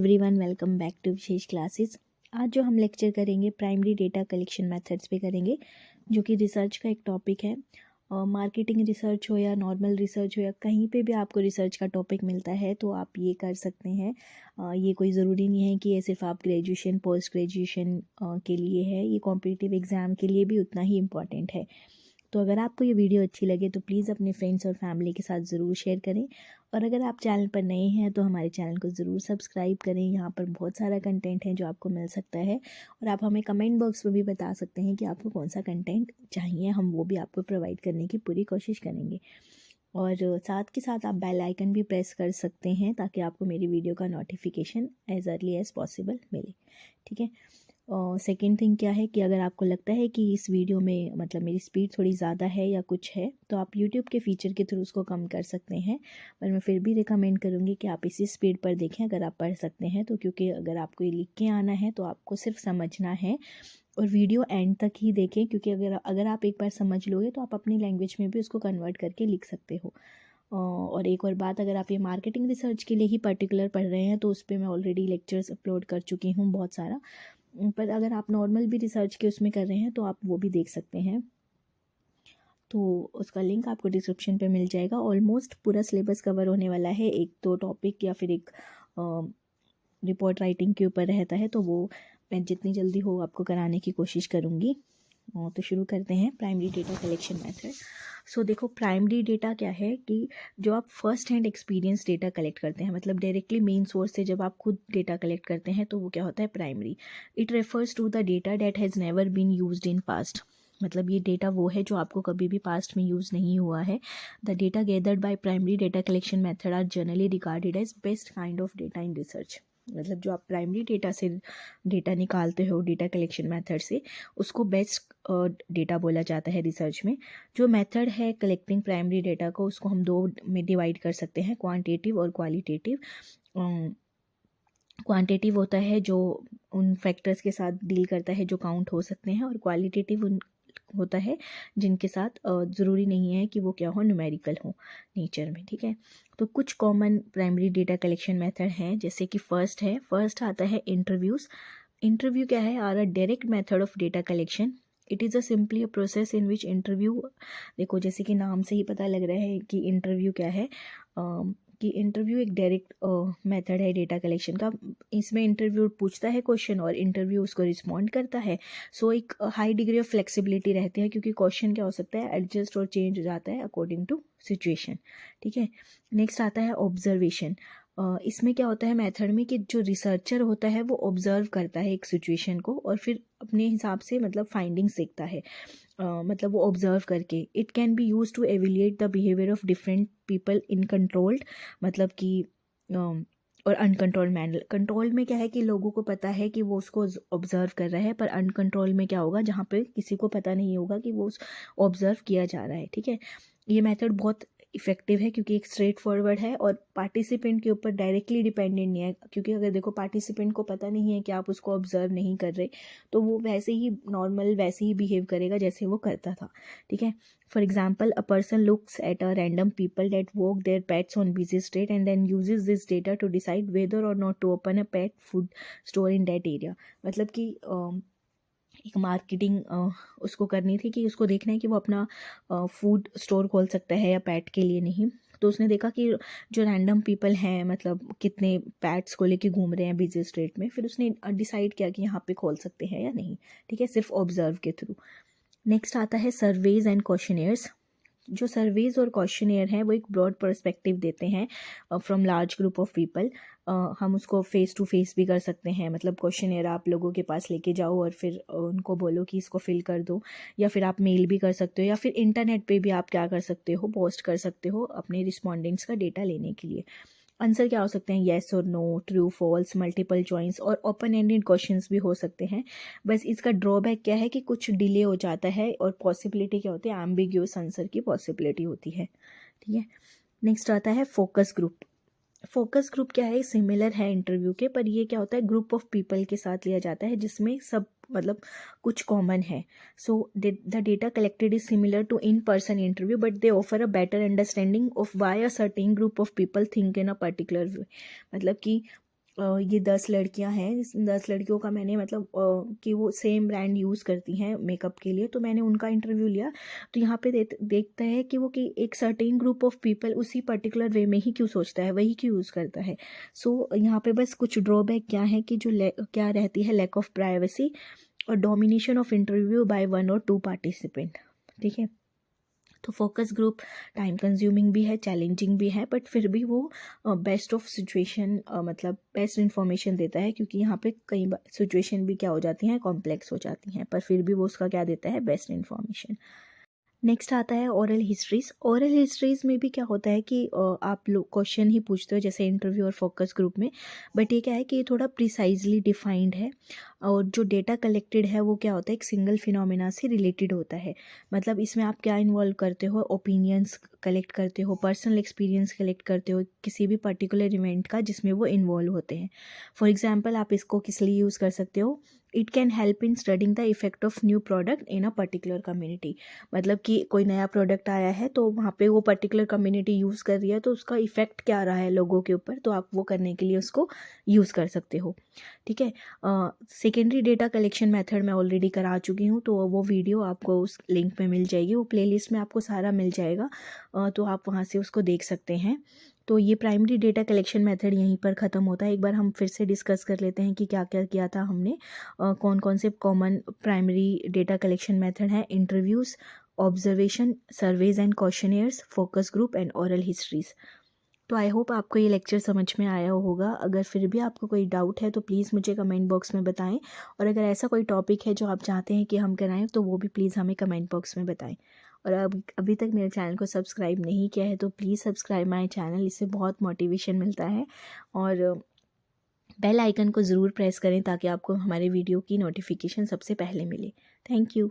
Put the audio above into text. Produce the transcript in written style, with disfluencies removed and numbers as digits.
Everyone, welcome back to Vishesh classes. आज जो हम लेक्चर करेंगे प्राइमरी डेटा कलेक्शन मेथड्स पे करेंगे, जो कि रिसर्च का एक टॉपिक है। मार्केटिंग रिसर्च हो या नॉर्मल रिसर्च हो या कहीं पे भी आपको रिसर्च का टॉपिक मिलता है तो आप ये कर सकते हैं। ये कोई ज़रूरी नहीं है कि ये सिर्फ आप ग्रेजुएशन पोस्ट ग्रेजुएशन के लिए है, ये कॉम्पिटिटिव एग्ज़ाम के लिए भी उतना ही इम्पॉर्टेंट है। तो अगर आपको ये वीडियो अच्छी लगे तो प्लीज़ अपने फ्रेंड्स और फैमिली के साथ ज़रूर शेयर करें। और अगर आप चैनल पर नए हैं तो हमारे चैनल को ज़रूर सब्सक्राइब करें। यहाँ पर बहुत सारा कंटेंट है जो आपको मिल सकता है, और आप हमें कमेंट बॉक्स में भी बता सकते हैं कि आपको कौन सा कंटेंट चाहिए, हम वो भी आपको प्रोवाइड करने की पूरी कोशिश करेंगे। और साथ के साथ आप बेल आइकन भी प्रेस कर सकते हैं ताकि आपको मेरी वीडियो का notification as early as possible मिले। ठीक है। सेकेंड थिंग क्या है कि अगर आपको लगता है कि इस वीडियो में मतलब मेरी स्पीड थोड़ी ज़्यादा है या कुछ है, तो आप यूट्यूब के फीचर के थ्रू उसको कम कर सकते हैं। पर मैं फिर भी रिकमेंड करूँगी कि आप इसी स्पीड पर देखें अगर आप पढ़ सकते हैं तो, क्योंकि अगर आपको ये लिख के आना है तो आपको सिर्फ समझना है और वीडियो एंड तक ही देखें, क्योंकि अगर आप एक बार समझ लोगे तो आप अपनी लैंग्वेज में भी उसको कन्वर्ट करके लिख सकते हो। और एक और बात, अगर आप ये मार्केटिंग रिसर्च के लिए ही पर्टिकुलर पढ़ रहे हैं तो उस पर मैं ऑलरेडी लेक्चर्स अपलोड कर चुकी हूँ बहुत सारा। पर अगर आप नॉर्मल भी रिसर्च के उसमें कर रहे हैं तो आप वो भी देख सकते हैं, तो उसका लिंक आपको डिस्क्रिप्शन पे मिल जाएगा। ऑलमोस्ट पूरा सिलेबस कवर होने वाला है, एक दो टॉपिक या फिर एक रिपोर्ट राइटिंग के ऊपर रहता है, तो वो मैं जितनी जल्दी हो आपको कराने की कोशिश करूँगी। तो शुरू करते हैं प्राइमरी डेटा कलेक्शन मेथड। सो देखो, प्राइमरी डेटा क्या है कि जो आप first hand experience data collect करते हैं, मतलब डायरेक्टली मेन सोर्स से जब आप खुद डेटा कलेक्ट करते हैं तो वो क्या होता है, primary. It refers to the data that has never been used in past. मतलब ये डेटा वो है जो आपको कभी भी पास्ट में यूज़ नहीं हुआ है। The data gathered by primary data collection method are generally regarded as best kind of data in research. मतलब जो आप प्राइमरी डेटा से डेटा निकालते हो डेटा कलेक्शन मेथड से, उसको बेस्ट डेटा बोला जाता है रिसर्च में। जो मेथड है कलेक्टिंग प्राइमरी डेटा को, उसको हम दो में डिवाइड कर सकते हैं, क्वांटिटेटिव और क्वालिटेटिव। क्वांटिटेटिव होता है जो उन फैक्टर्स के साथ डील करता है जो काउंट हो सकते हैं, और क्वालिटेटिव होता है जिनके साथ ज़रूरी नहीं है कि वो क्या हो, न्यूमेरिकल हो नेचर में। ठीक है। तो कुछ common primary data collection method हैं, जैसे कि फर्स्ट आता है इंटरव्यूज़। इंटरव्यू क्या है, are a direct method of data collection. It is a simply a process in which interview, देखो जैसे कि नाम से ही पता लग रहा है कि इंटरव्यू क्या है, कि इंटरव्यू एक डायरेक्ट मेथड है डेटा कलेक्शन का। इसमें इंटरव्यू पूछता है क्वेश्चन और इंटरव्यू उसको रिस्पॉन्ड करता है। सो एक हाई डिग्री ऑफ फ्लेक्सिबिलिटी रहती है, क्योंकि क्वेश्चन क्या हो सकता है, एडजस्ट और चेंज हो जाता है अकॉर्डिंग टू सिचुएशन। ठीक है। नेक्स्ट आता है ऑब्जर्वेशन। इसमें क्या होता है मेथड में कि जो रिसर्चर होता है वो ऑब्जर्व करता है एक सिचुएशन को और फिर अपने हिसाब से मतलब फाइंडिंग्स देखता है। मतलब वो ऑब्जर्व करके, it can be use to evaluate the behaviour of different people in controlled, मतलब कि और अनकंट्रोल्ड मैनर। कंट्रोल में क्या है कि लोगों को पता है कि वो उसको ऑब्जर्व कर रहा है, पर अनकंट्रोल में क्या होगा, जहाँ पे किसी को पता नहीं होगा कि वो ऑब्जर्व किया जा रहा है। ठीक है। ये मेथड बहुत इफेक्टिव है क्योंकि एक स्ट्रेट फॉरवर्ड है और पार्टिसिपेंट के ऊपर डायरेक्टली डिपेंडेंट नहीं है, क्योंकि अगर देखो पार्टिसिपेंट को पता नहीं है कि आप उसको ऑब्जर्व नहीं कर रहे, तो वो वैसे ही नॉर्मल वैसे ही बिहेव करेगा जैसे वो करता था। ठीक है। For example, a person looks at a random people that walk their pets on busy street and then uses this data to decide whether or not to open a pet food store in that area. मतलब कि एक marketing उसको करनी थी कि उसको देखना है कि वो अपना फूड स्टोर खोल सकता है या पैट के लिए नहीं। तो उसने देखा कि जो रैंडम पीपल हैं मतलब कितने पैट्स को लेके घूम रहे हैं बिजी स्ट्रीट में, फिर उसने डिसाइड किया कि यहाँ पे खोल सकते हैं या नहीं। ठीक है, सिर्फ ऑब्जर्व के थ्रू। नेक्स्ट आता है सर्वेज एंड क्वेश्चनेयर्स। जो सर्वेज और क्वेश्चनेयर हैं वो एक ब्रॉड पर्सपेक्टिव देते हैं from large group of people. हम उसको फेस टू फेस भी कर सकते हैं, मतलब क्वेश्चनेयर आप लोगों के पास लेके जाओ और फिर उनको बोलो कि इसको फिल कर दो, या फिर आप मेल भी कर सकते हो, या फिर इंटरनेट पे भी आप क्या कर सकते हो, पोस्ट कर सकते हो अपने रिस्पॉन्डेंट्स का डेटा लेने के लिए। आंसर क्या हो सकते हैं, येस और no, true false, multiple choice और ओपन एंडेड क्वेश्चंस भी हो सकते हैं। बस इसका ड्रॉबैक क्या है कि कुछ डिले हो जाता है और पॉसिबिलिटी क्या होती है, एम्बिग्यूअस आंसर की पॉसिबिलिटी होती है। ठीक है। नेक्स्ट आता है फोकस ग्रुप। फोकस ग्रुप क्या है, सिमिलर है इंटरव्यू के, पर ये क्या होता है, ग्रुप ऑफ पीपल के साथ लिया जाता है जिसमें सब मतलब कुछ कॉमन है। So the data collected is similar to in person interview but they offer a better understanding of why a certain group of people think in a particular way. मतलब कि ये 10 लड़कियां हैं, इस 10 लड़कियों का मैंने मतलब कि वो सेम ब्रांड यूज़ करती हैं मेकअप के लिए, तो मैंने उनका इंटरव्यू लिया। तो यहाँ पे देखता है कि वो कि एक सर्टेन ग्रुप ऑफ पीपल उसी पर्टिकुलर वे में ही क्यों सोचता है, वही क्यों यूज़ करता है। सो यहाँ पे बस कुछ ड्रॉबैक क्या है कि जो क्या रहती है, लैक ऑफ प्राइवेसी और डोमिनेशन ऑफ इंटरव्यू बाय 1 और 2 पार्टिसिपेंट। ठीक है, तो फोकस ग्रुप टाइम कंज्यूमिंग भी है, चैलेंजिंग भी है, बट फिर भी वो बेस्ट ऑफ सिचुएशन मतलब बेस्ट इन्फॉर्मेशन देता है, क्योंकि यहाँ पे कई बार सिचुएशन भी क्या हो जाती हैं, कॉम्प्लेक्स हो जाती हैं, पर फिर भी वो उसका क्या देता है, बेस्ट इन्फॉर्मेशन। नेक्स्ट आता है ओरल हिस्ट्रीज। ओरल हिस्ट्रीज में भी क्या होता है कि आप लोग क्वेश्चन ही पूछते हो जैसे इंटरव्यू और फोकस ग्रुप में, बट ये क्या है कि ये थोड़ा प्रिसाइजली डिफाइंड है, और जो डेटा कलेक्टेड है वो क्या होता है, एक सिंगल फिनोमेना से रिलेटेड होता है। मतलब इसमें आप क्या इन्वॉल्व करते हो, ओपिनियंस कलेक्ट करते हो, पर्सनल एक्सपीरियंस कलेक्ट करते हो किसी भी पर्टिकुलर इवेंट का जिसमें वो इन्वॉल्व होते हैं। फॉर एग्जाम्पल आप इसको किस लिए यूज़ कर सकते हो, it can help in studying the effect of new product in a particular community. मतलब कि कोई नया प्रोडक्ट आया है तो वहाँ पे वो पर्टिकुलर कम्युनिटी यूज़ कर रही है, तो उसका इफ़ेक्ट क्या रहा है लोगों के ऊपर, तो आप वो करने के लिए उसको यूज़ कर सकते हो। ठीक है, सेकेंडरी डेटा कलेक्शन मेथड मैं ऑलरेडी करा चुकी हूँ, तो वो वीडियो आपको उस लिंक में मिल जाएगी, वो प्लेलिस्ट में आपको सारा मिल जाएगा, तो आप वहाँ से उसको देख सकते हैं। तो ये प्राइमरी डेटा कलेक्शन मेथड यहीं पर ख़त्म होता है। एक बार हम फिर से डिस्कस कर लेते हैं कि क्या क्या किया था हमने। कौन कौन से common primary data collection method हैं, interviews, observation, surveys and questionnaires, focus group and oral histories. तो आई होप आपको ये लेक्चर समझ में आया होगा। अगर फिर भी आपको कोई डाउट है तो प्लीज़ मुझे कमेंट बॉक्स में बताएं, और अगर ऐसा कोई टॉपिक है जो आप चाहते हैं कि हम कराएं तो वो भी प्लीज़ हमें कमेंट बॉक्स में बताएं। और अभी तक मेरे चैनल को सब्सक्राइब नहीं किया है तो प्लीज़ सब्सक्राइब माय चैनल, इससे बहुत मोटिवेशन मिलता है। और बेल आइकन को ज़रूर प्रेस करें ताकि आपको हमारे वीडियो की नोटिफिकेशन सबसे पहले मिले। Thank you.